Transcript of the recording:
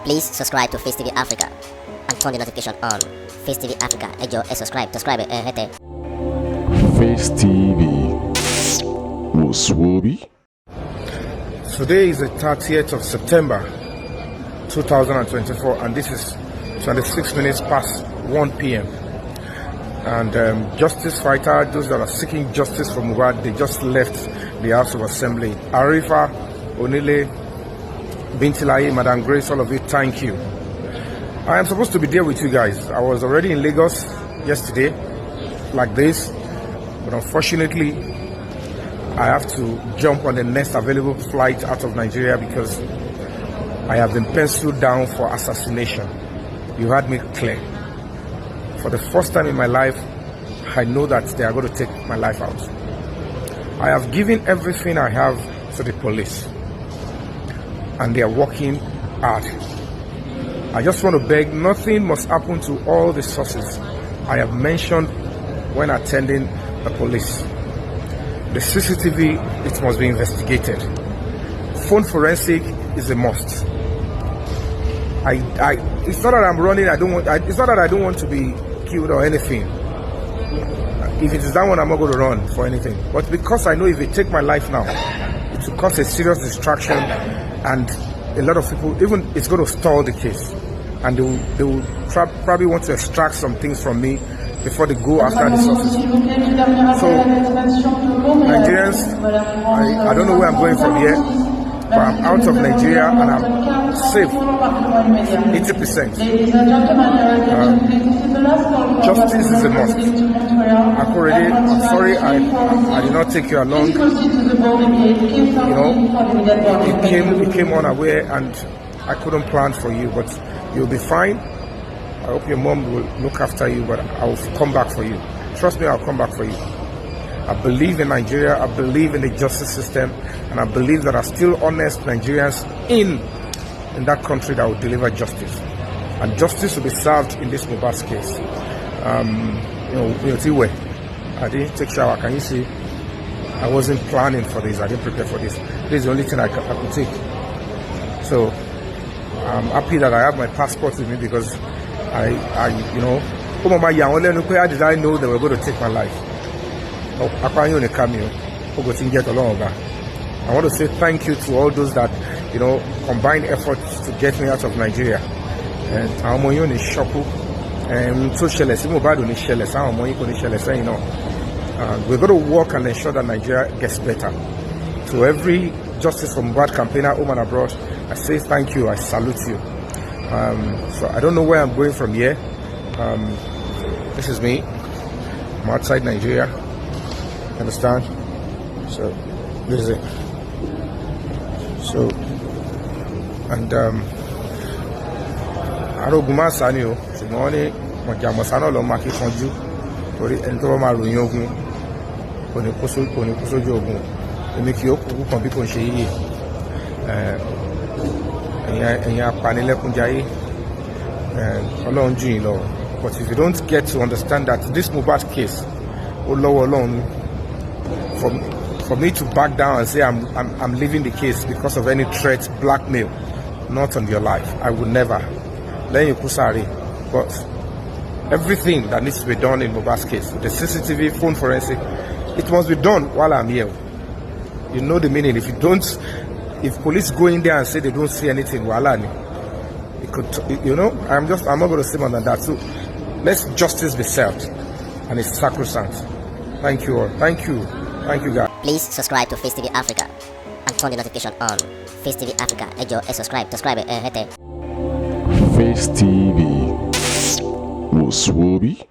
Please subscribe to Facetv Africa and turn the notification on. Facetv Africa, ẹ jọ̀ọ́, subscribe, hete. Face TV was Swoby. Today is the 30th of September 2024 and this is 26 minutes past 1 p.m. And justice fighter, those that are seeking justice for Mohbad, they just left the House of Assembly. Arifa, Onile, Bintilayi, Madam Grace, all of you, thank you. I am supposed to be there with you guys. I was already in Lagos yesterday, like this, but unfortunately, I have to jump on the next available flight out of Nigeria because I have been penciled down for assassination. You heard me clear. For the first time in my life, I know that they are going to take my life out. I have given everything I have to the police, and they are working hard. I just want to beg, nothing must happen to all the sources I have mentioned when attending the police. The CCTV, it must be investigated. Phone forensic is a must. It's not that I'm running. It's not that I don't want to be killed or anything. If it is that one, I'm not going to run for anything. But because I know if they take my life now, it will cause a serious distraction, and a lot of people, even it's going to stall the case, and they will probably want to extract some things from me before they go after the sources. So, Nigerians, I don't know where I'm going from here, but I'm out of Nigeria and I'm safe, 80%. Justice is a must. I'm sorry I did not take you along. You know, it came unaware and I couldn't plan for you, but you'll be fine. I hope your mom will look after you, but I'll come back for you. Trust me, I'll come back for you. I believe in Nigeria, I believe in the justice system, and I believe there are still honest Nigerians in that country that will deliver justice. And justice will be served in this Mohbad's case. I didn't take shower. Can you see? I wasn't planning for this. I didn't prepare for this. This is the only thing I could take. So I'm happy that I have my passport with me because how did I know they were going to take my life? I want to say thank you to all those that, combined efforts to get me out of Nigeria. And we're going to work and ensure that Nigeria gets better. To every justice from Mohbad campaigner, home and abroad, I say thank you, I salute you. So I don't know where I'm going from here. This is me. I'm outside Nigeria. Understand? So this is it. So and Aroguma Sanio, Simone, Majamasano Lomaki Fonju, Tori Entoma Runyogun, Konikuso Jogun, Emikio can be Konshi, and ya Panilekun Jai, and Alon Jino. But if you don't get to understand that this Mohbad case will lower alone, for me to back down and say I'm leaving the case because of any threat, blackmail, not on your life. I would never. Then you kusari. But everything that needs to be done in Mohbad's case, the CCTV, phone forensic, it must be done while I'm here. You know the meaning. If police go in there and say they don't see anything, it could, I'm not going to say more than that. So let justice be served, and it's sacrosanct. Thank you all. Thank you guys. Please subscribe to Facetv Africa and turn the notification on. Facetv Africa, ẹ jọ̀ọ́, subscribe, hete. Face TV was Swoby.